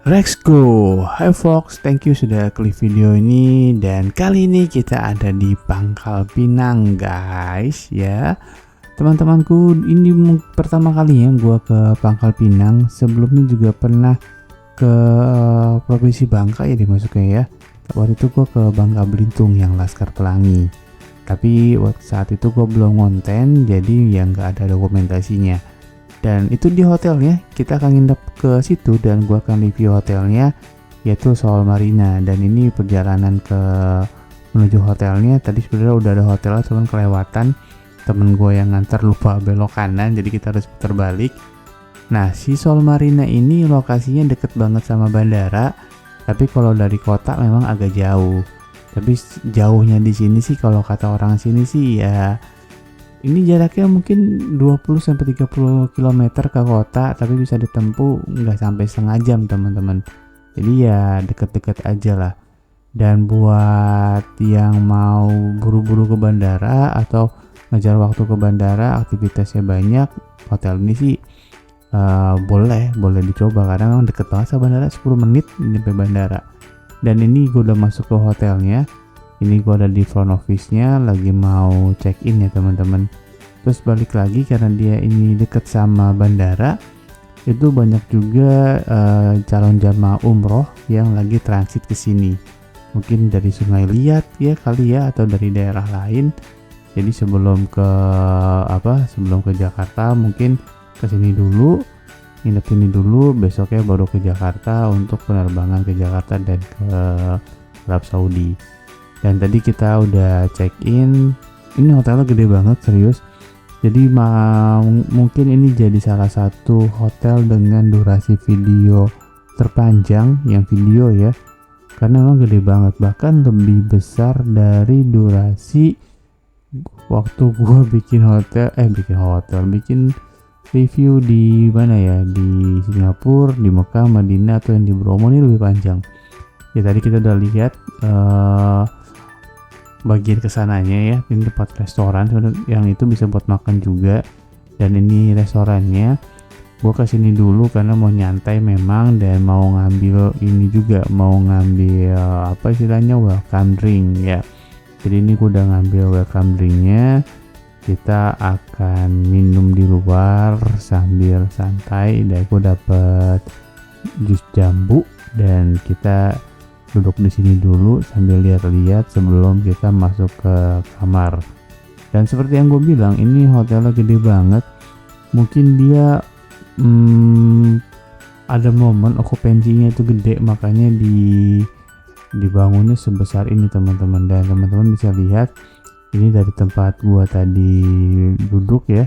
Let's go. Hi Fox, thank you sudah klik video ini. Dan kali ini kita ada di Pangkal Pinang guys ya. Teman-temanku, ini pertama kalinya gue ke Pangkal Pinang. Sebelumnya juga pernah ke Provinsi Bangka ya dimasuknya ya. Waktu itu gue ke Bangka Belitung yang Laskar Pelangi. Tapi saat itu gue belum konten, jadi yang gak ada dokumentasinya. Dan itu di hotelnya, kita akan nginep ke situ dan gua akan review hotelnya, yaitu Soul Marina. Dan ini perjalanan menuju hotelnya, tadi sebenarnya udah ada hotel cuman kelewatan, temen gue yang nganter lupa belok kanan, jadi kita harus putar balik. Nah, si Soul Marina ini lokasinya deket banget sama bandara, tapi kalau dari kota memang agak jauh. Tapi jauhnya di sini sih kalau kata orang sini sih ya, ini jaraknya mungkin 20-30 km ke kota, tapi bisa ditempuh nggak sampai setengah jam teman-teman. Jadi ya deket-deket aja lah. Dan buat yang mau buru-buru ke bandara atau ngejar waktu ke bandara, aktivitasnya banyak, hotel ini sih boleh dicoba karena memang deket banget sama bandara, 10 menit sampai bandara. Dan ini gue udah masuk ke hotelnya. Ini gue ada di front office-nya, lagi mau check in ya teman-teman. Terus balik lagi karena dia ini deket sama bandara, itu banyak juga calon jamaah umroh yang lagi transit ke sini. Mungkin dari Sungai Liat ya kali ya, atau dari daerah lain. Jadi sebelum ke Jakarta mungkin ke sini dulu, nginep sini dulu, besoknya baru ke Jakarta untuk penerbangan ke Jakarta dan ke Arab Saudi. Dan tadi kita udah check in. Ini hotelnya gede banget serius. Jadi mungkin ini jadi salah satu hotel dengan durasi video terpanjang yang video ya. Karena memang gede banget, bahkan lebih besar dari durasi waktu gua bikin review di mana ya, di Singapura, di Mekah, Madinah, atau yang di Bromo. Ini lebih panjang. Ya tadi kita udah lihat bagian kesananya ya, ini tempat restoran yang itu bisa buat makan juga. Dan ini restorannya, gue kesini dulu karena mau nyantai memang, dan mau ngambil ini juga, mau ngambil istilahnya welcome drink ya. Jadi ini gue udah ngambil welcome drinknya. Kita akan minum di luar sambil santai, dan gue dapet jus jambu, dan kita duduk di sini dulu sambil lihat-lihat sebelum kita masuk ke kamar. Dan seperti yang gue bilang, ini hotelnya gede banget. Mungkin dia ada momen okupansinya itu gede, makanya dibangunnya sebesar ini teman-teman. Dan teman-teman bisa lihat ini dari tempat gua tadi duduk ya.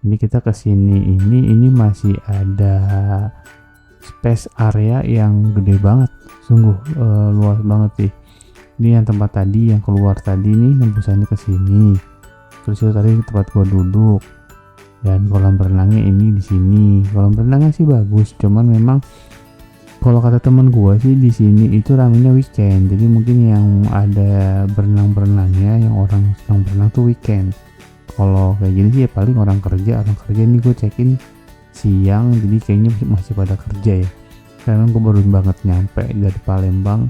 Ini kita kesini, ini masih ada space area yang gede banget, sungguh luas banget sih. Ini yang tempat tadi yang keluar tadi nih, nembusannya ke sini. Terus itu tadi tempat gua duduk. Dan kolam renangnya ini di sini. Kolam renangnya sih bagus, cuman memang kalau kata teman gua sih di sini itu ramenya weekend. Jadi mungkin yang ada berenang-berenangnya, yang orang sedang berenang tuh weekend. Kalau kayak gini sih ya paling orang kerja ini gue check-in siang, jadi kayaknya masih pada kerja ya. Karena gue baru banget nyampe dari Palembang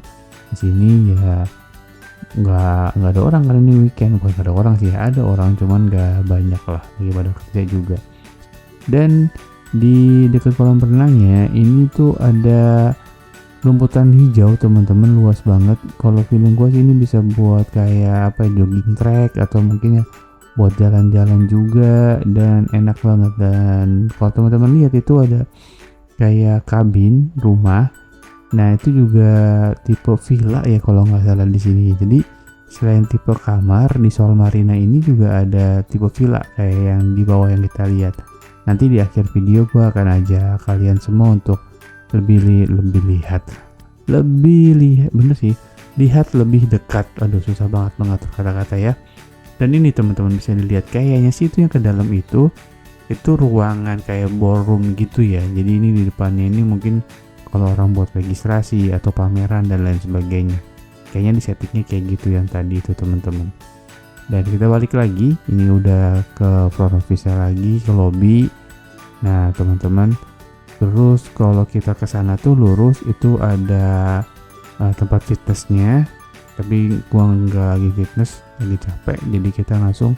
di sini ya, nggak ada orang kali ini weekend. Bukan nggak ada orang sih, ada orang cuman nggak banyak lah, lagi pada kerja juga. Dan di dekat kolam renangnya ini tuh ada rumputan hijau teman-teman, luas banget. Kalau feeling gue sih ini bisa buat kayak jogging track, atau mungkin ya buat jalan-jalan juga, dan enak banget. Dan kalau teman-teman lihat itu ada kayak kabin rumah. Nah itu juga tipe villa ya kalau nggak salah di sini. Jadi selain tipe kamar di Soul Marina ini juga ada tipe villa kayak yang di bawah yang kita lihat. Nanti di akhir video gue akan ajak kalian semua untuk lebih lihat lebih dekat. Aduh susah banget mengatur kata-kata ya. Dan ini teman-teman bisa dilihat kayaknya sih itu yang ke dalam itu ruangan kayak ballroom gitu ya. Jadi ini di depannya ini mungkin kalau orang buat registrasi atau pameran dan lain sebagainya. Kayaknya di settingnya kayak gitu yang tadi itu teman-teman. Dan kita balik lagi, ini udah ke front office lagi, ke lobby. Nah teman-teman, Terus kalau kita ke sana tuh lurus itu ada tempat fitnessnya, tapi gua nggak lagi fitness, lagi capek, jadi kita langsung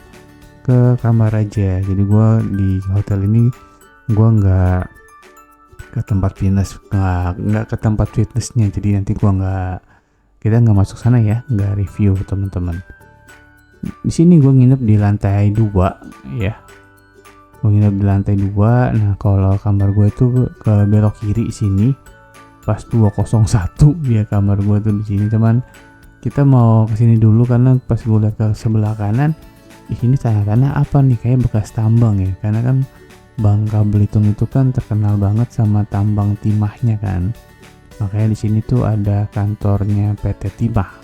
ke kamar aja. Jadi gua di hotel ini gua nggak ke tempat fitness, nggak ke tempat fitnessnya, jadi nanti kita nggak masuk sana ya, nggak review teman-teman. Di sini gue nginep di lantai 2 ya, gue nginep di lantai 2. Nah kalau kamar gue itu ke belok kiri sini, pas 201 ya kamar gue tuh di sini. Cuman kita mau kesini dulu karena pas gue lihat ke sebelah kanan, di sini tanah-tanah apa nih, kayak bekas tambang ya, karena kan Bangka Belitung itu kan terkenal banget sama tambang timahnya kan. Makanya di sini tuh ada kantornya PT Timah.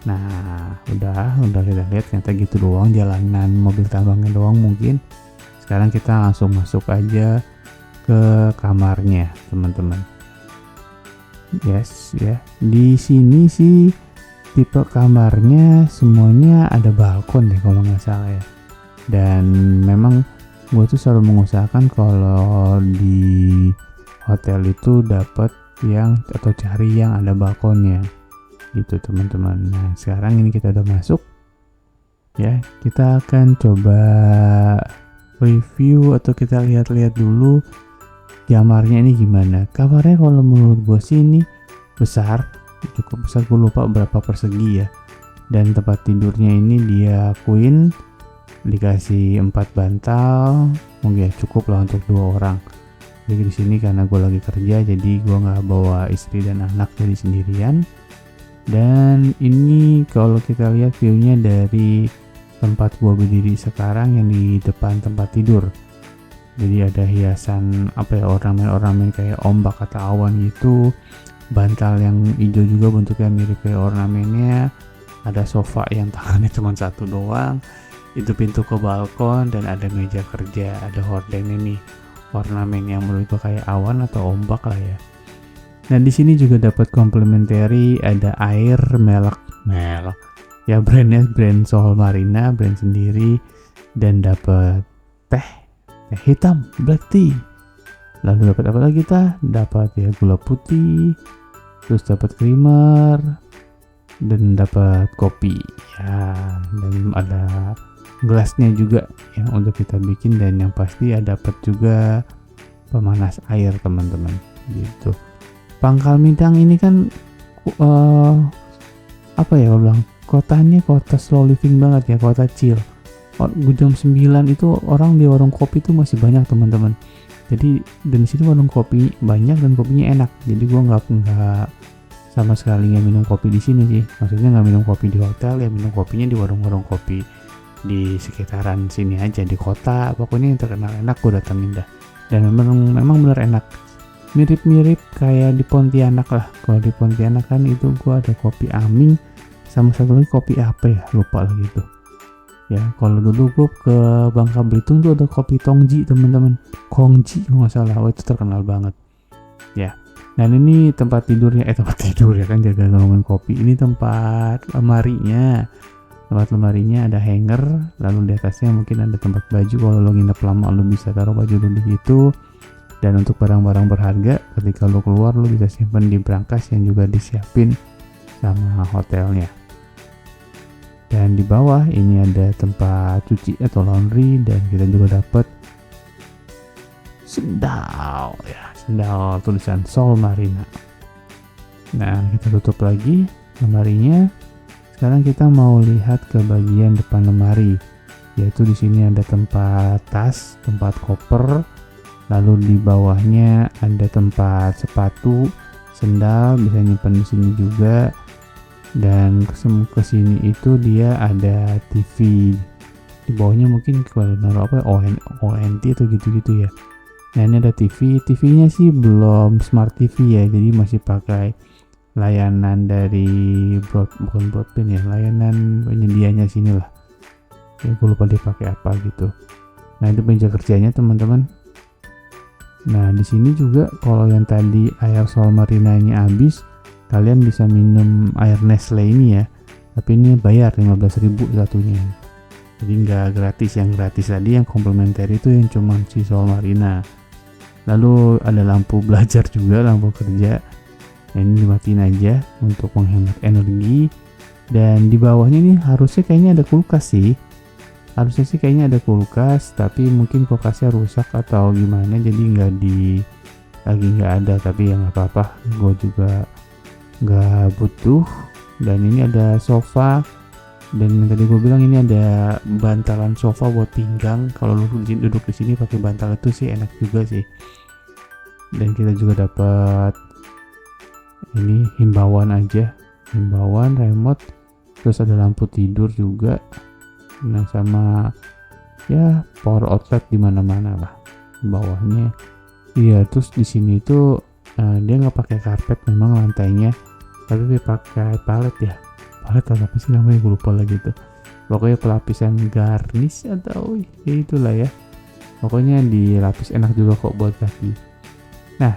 Nah, udah kita lihat ternyata gitu doang, jalanan mobil tambangnya doang mungkin. Sekarang kita langsung masuk aja ke kamarnya, teman-teman. Yes, ya. Di sini sih tipe kamarnya semuanya ada balkon deh kalau nggak salah ya. Dan memang gue tuh selalu mengusahakan kalau di hotel itu dapat yang atau cari yang ada balkonnya. Gitu teman-teman. Nah sekarang ini kita udah masuk ya, kita akan coba review atau kita lihat-lihat dulu kamarnya ini gimana. Kamarnya kalau menurut gue sih ini besar, cukup besar, gue lupa berapa persegi ya. Dan tempat tidurnya ini dia queen, dikasih 4 bantal, mungkin ya cukup lah untuk 2 orang. Jadi di sini karena gue lagi kerja, jadi gue nggak bawa istri dan anak, jadi sendirian. Dan ini kalau kita lihat view-nya dari tempat gua berdiri sekarang yang di depan tempat tidur. Jadi ada hiasan ornamen-ornamen kayak ombak atau awan gitu. Bantal yang hijau juga bentuknya mirip kayak ornamennya. Ada sofa yang tangannya cuma 1 doang. Itu pintu ke balkon dan ada meja kerja, ada hordengnya nih. Ornamen yang menurut gua kayak awan atau ombak lah ya. Nah di sini juga dapat komplementari, ada air melek ya, brand Sol Marina, brand sendiri, dan dapat teh hitam black tea. Lalu dapat apa lagi dapat ya gula putih, terus dapat creamer dan dapat kopi ya, dan ada gelasnya juga yang untuk kita bikin, dan yang pasti dapat juga pemanas air teman-teman gitu. Pangkal Pinang ini kan kotanya kota slow living banget ya, kota chill. Jam 9 itu orang di warung kopi tuh masih banyak teman-teman. Jadi dan di sini warung kopi banyak dan kopinya enak. Jadi gua nggak sama sekali nggak minum kopi di sini sih. Maksudnya nggak minum kopi di hotel ya, minum kopinya di warung-warung kopi di sekitaran sini aja, di kota. Pokoknya yang terkenal enak gua datangin dah. Dan memang benar enak. Mirip-mirip kayak di Pontianak lah. Kalau di Pontianak kan itu gua ada kopi Aming sama satu lagi kopi apa ya, lupa lagi tuh. Ya, kalau dulu gua ke Bangka Belitung tuh ada kopi Tongji teman-teman. Kongji kalau nggak salah, itu terkenal banget. Ya. Dan ini tempat tidur ya kan, jaga ngomongin kopi. Ini tempat lemarinya. Tempat lemarinya ada hanger, lalu di atasnya mungkin ada tempat baju. Kalau lo nginep lama lo bisa taruh baju lo di situ. Dan untuk barang-barang berharga ketika lo keluar lo bisa simpan di brankas yang juga disiapin sama hotelnya. Dan di bawah ini ada tempat cuci atau laundry, dan kita juga dapat sendal tulisan Sol Marina. Nah kita tutup lagi lemarinya. Sekarang kita mau lihat ke bagian depan lemari, yaitu di sini ada tempat tas, tempat koper. Lalu di bawahnya ada tempat sepatu, sendal, bisa nyimpan di sini juga. Dan ke sini itu dia ada TV. Di bawahnya mungkin kalau naruh ONT atau gitu-gitu ya. Nah ini ada TV. TV-nya sih belum smart TV ya, jadi masih pakai layanan dari bukan broadband ya, layanan penyedianya sini lah. Ya gue lupa dia pakai apa gitu. Nah itu meja kerjanya teman-teman. Nah di sini juga kalau yang tadi air Sol Marinanya habis, kalian bisa minum air Nestle ini ya, tapi ini bayar 15.000 satunya. Jadi nggak gratis, yang gratis tadi yang komplementer itu yang cuma si Sol Marina. Lalu ada lampu belajar juga, lampu kerja. Nah, ini dimatiin aja untuk menghemat energi. Dan di bawahnya ini harusnya kayaknya ada kulkas sih. Harusnya sih kayaknya ada kulkas, tapi mungkin kulkasnya rusak atau gimana, jadi lagi nggak ada. Tapi ya nggak apa-apa, gue juga nggak butuh. Dan ini ada sofa, dan yang tadi gue bilang ini ada bantalan sofa buat pinggang. Kalau lu duduk di sini pakai bantal itu sih enak juga sih. Dan kita juga dapat ini himbauan remote, terus ada lampu tidur juga. Nah, sama ya power outlet di mana-mana lah bawahnya. Iya, terus di sini tuh dia nggak pakai karpet memang lantainya, tapi dia pakai palet atau apa sih namanya, gue lupa lagi tuh. Pokoknya pelapisan garnish atau ya itulah ya. Pokoknya dilapis, enak juga kok buat kaki. Nah,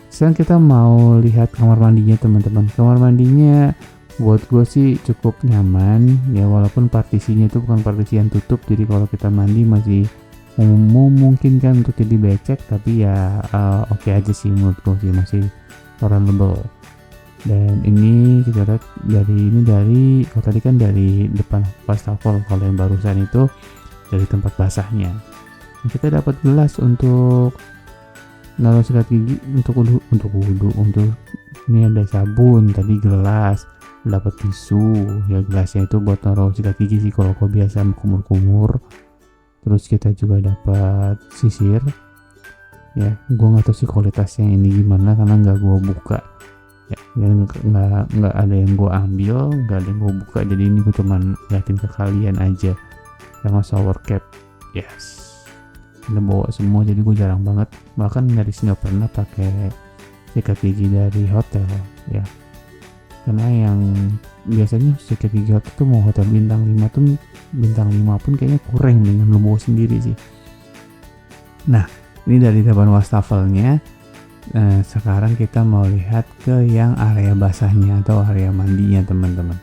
sekarang kita mau lihat kamar mandinya teman-teman. Kamar mandinya buat gue sih cukup nyaman ya, walaupun partisinya itu bukan partisi yang tutup, jadi kalau kita mandi masih memungkinkan untuk jadi becek, tapi ya oke aja sih menurut gue sih, masih tolerable. Dan ini kita lihat dari kalau tadi kan dari depan wastafel, kalau yang barusan itu dari tempat basahnya. Nah, kita dapat gelas untuk naruh sikat gigi, untuk wudhu, untuk ini ada sabun, tadi gelas, dapat tisu ya, gelasnya itu buat naruh sikat gigi sih kalau kau biasa kumur-kumur. Terus kita juga dapat sisir ya, gua nggak tahu sih kualitasnya ini gimana karena nggak gua buka ya, nggak ada yang gua ambil, nggak ada yang gua buka, jadi ini gua cuman liatin ke kalian aja. Sama shower cap, yes, udah bawa semua, jadi gue jarang banget, bahkan nyaris nggak pernah pakai sikat gigi dari hotel ya, karena yang biasanya sikat gigi hotel tuh mau hotel bintang 5 tuh, bintang 5 pun kayaknya kurang, dengan lo bawa sendiri sih. Nah, ini dari depan wastafelnya. Sekarang kita mau lihat ke yang area basahnya atau area mandinya teman-teman.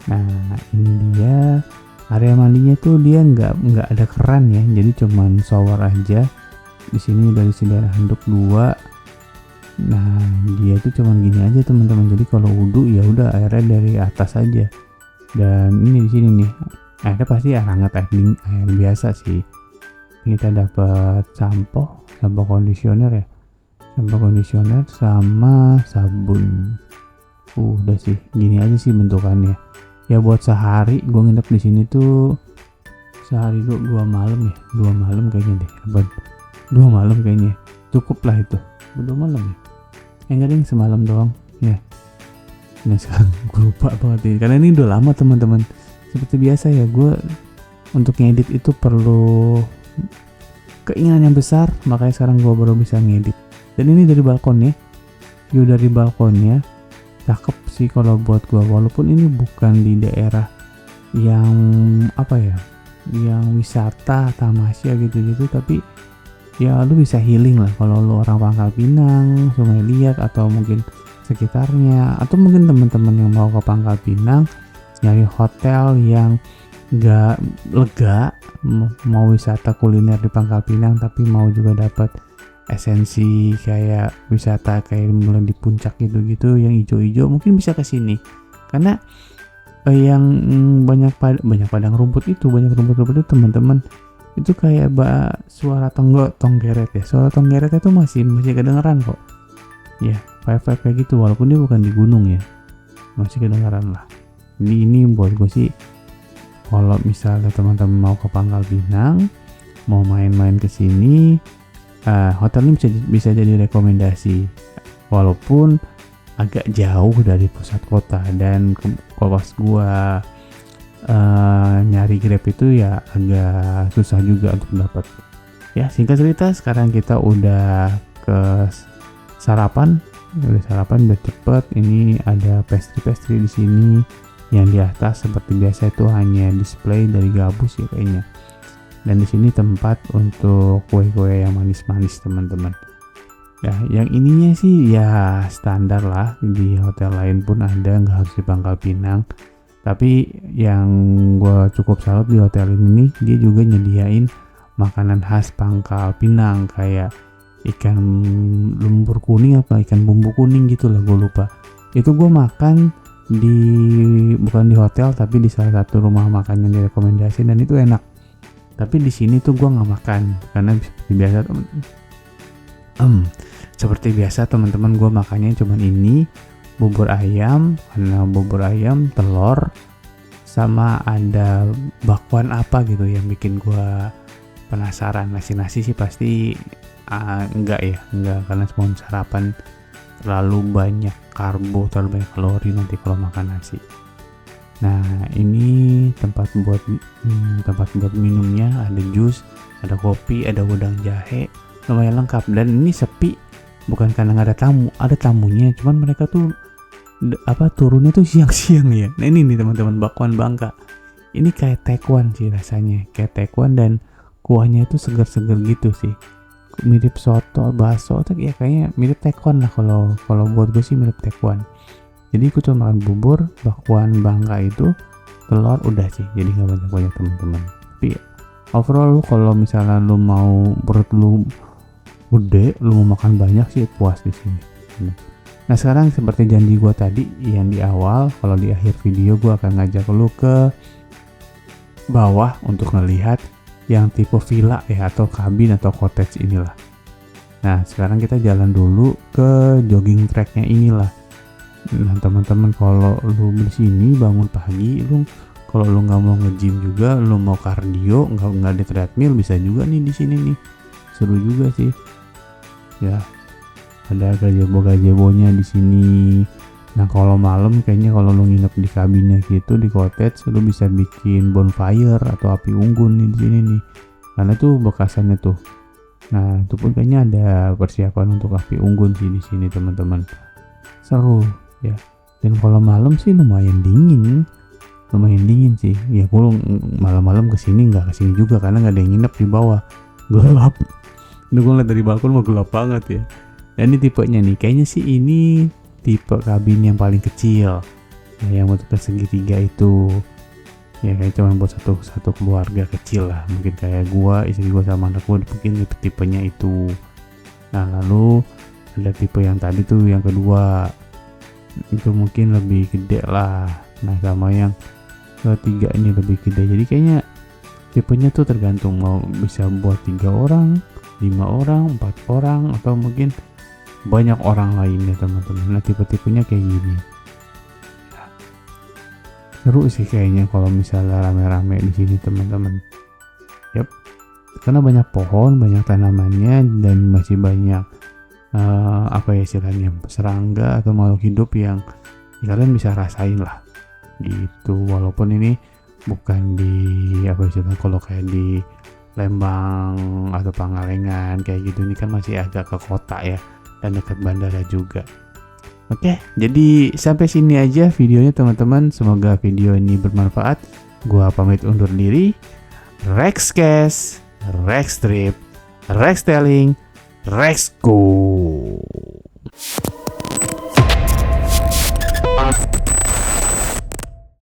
Nah, ini dia area mandinya tuh, dia nggak ada keran ya, jadi cuman shower aja. Di sini dari sini ada handuk 2. Nah, dia tuh cuman gini aja teman-teman, jadi kalau wudhu ya udah airnya dari atas aja. Dan ini di sini nih airnya pasti air hangat, air biasa sih. Kita dapat sampo kondisioner ya, sampo kondisioner sama sabun. Udah sih gini aja sih bentukannya ya. Buat sehari gue nginep di sini tuh sehari 2 malam ya, 2 malam kayaknya deh, 2 malam kayaknya cukup lah itu. 2 malam ya, enggak deh, semalam doang ya. Nah, sekarang gue lupa banget ini karena ini udah lama teman-teman. Seperti biasa ya, gue untuk ngedit itu perlu keinginan yang besar, makanya sekarang gue baru bisa ngedit. Dan ini dari balkonnya, view dari balkonnya cakep sih kalau buat gua, walaupun ini bukan di daerah yang apa ya, yang wisata tamasya gitu-gitu, tapi ya lu bisa healing lah kalau lu orang Pangkal Pinang, Sungai Liat atau mungkin sekitarnya, atau mungkin teman-teman yang mau ke Pangkal Pinang nyari hotel yang gak lega, mau wisata kuliner di Pangkal Pinang tapi mau juga dapat esensi kayak wisata kayak mulai di puncak gitu-gitu yang hijau-hijau, mungkin bisa ke sini. Karena yang banyak padang rumput itu, teman-teman, itu kayak suara tonggeret ya. Suara tonggeret itu masih kedengeran kok. Ya, vibe kayak gitu, walaupun dia bukan di gunung ya. Masih kedengeran lah. Ini buat gue sih, kalau misalnya teman-teman mau ke Pangkal Pinang, mau main-main ke sini, hotel ini bisa jadi rekomendasi, walaupun agak jauh dari pusat kota. Dan kalau pas gua nyari Grab itu ya agak susah juga untuk dapat. Ya, singkat cerita sekarang kita udah ke sarapan, udah cepet. Ini ada pastry di sini, yang di atas seperti biasa itu hanya display dari gabus ya kayaknya. Dan di sini tempat untuk kue-kue yang manis-manis teman-teman. Ya, yang ininya sih ya standar lah, di hotel lain pun ada, nggak harus di Pangkal Pinang. Tapi yang gue cukup salut di hotel ini, dia juga nyediain makanan khas Pangkal Pinang kayak ikan lumpur kuning apa ikan bumbu kuning gitu lah, gue lupa. Itu gue makan bukan di hotel tapi di salah satu rumah makan yang direkomendasi, dan itu enak. Tapi di sini tuh gue nggak makan karena seperti biasa teman-teman, gue makannya cuman ini bubur ayam, karena bubur ayam, telur, sama ada bakwan apa gitu yang bikin gue penasaran. Nasi sih pasti enggak karena semua sarapan terlalu banyak karbo, terlalu banyak kalori nanti kalau makan nasi. Nah ini tempat buat minumnya, ada jus, ada kopi, ada wedang jahe, lumayan lengkap. Dan ini sepi bukan karena nggak ada tamu, ada tamunya, cuman mereka tuh turunnya tuh siang-siang ya. Nah ini nih teman-teman, bakwan Bangka ini kayak tekwan sih rasanya, kayak tekwan, dan kuahnya itu segar-segar gitu sih, mirip soto, bakso, ya kayaknya mirip tekwan lah. Kalau buat gue sih mirip tekwan. Jadi gue cuma makan bubur, bakwan Bangka itu, telur, udah sih, jadi nggak banyak-banyak teman-teman. Tapi overall kalau misalnya lu mau perut lu gede, lu mau makan banyak sih, puas di sini. Nah sekarang seperti janji gue tadi yang di awal, kalau di akhir video gue akan ngajak lu ke bawah untuk ngelihat yang tipe villa ya, atau kabin atau cottage inilah. Nah sekarang kita jalan dulu ke jogging tracknya inilah. Nah teman-teman, kalau lu di sini bangun pagi, kalau lu nggak mau nge-gym juga, lu mau cardio, nggak di treadmill, bisa juga nih di sini nih, seru juga sih. Ya, ada gazebo-gazebonya di sini. Nah kalau malam kayaknya kalau lu nginep di kabinnya gitu, di cottage, lu bisa bikin bonfire atau api unggun nih di sini nih, karena tuh bekasannya tuh. Nah itu pun kayaknya ada persiapan untuk api unggun sih di sini teman-teman, seru ya. Dan kalau malam sih lumayan dingin sih ya. Gue malam-malam kesini nggak kesini juga karena nggak ada yang nginep di bawah, gelap. Ini gue lihat dari balkon mau gelap banget ya. Dan ini tipenya nih, kayaknya sih ini tipe kabin yang paling kecil ya, yang bentuknya segitiga itu ya, kayak cuma buat satu keluarga kecil lah, mungkin kayak gua, istri gua sama anak gua, mungkin tipenya itu. Nah lalu ada tipe yang tadi tuh, yang kedua itu mungkin lebih gede lah. Nah sama yang ketiga ini lebih gede, jadi kayaknya tipenya tuh tergantung mau bisa buat 3 orang, 5 orang, 4 orang, atau mungkin banyak orang lainnya teman-teman. Nah tipe-tipenya kayak gini, seru sih kayaknya kalau misalnya rame-rame di sini teman-teman. Yap, karena banyak pohon, banyak tanamannya, dan masih banyak apa ya istilahnya, serangga atau makhluk hidup yang kalian bisa rasain lah gitu. Walaupun ini bukan di apa istilahnya, kalau kayak di Lembang atau Pangalengan kayak gitu, ini kan masih agak ke kota ya, dan dekat bandara juga. Oke, jadi sampai sini aja videonya teman-teman. Semoga video ini bermanfaat. Gua pamit undur diri. Rexcast, Rex Trip, Rex Telling, Rex Go.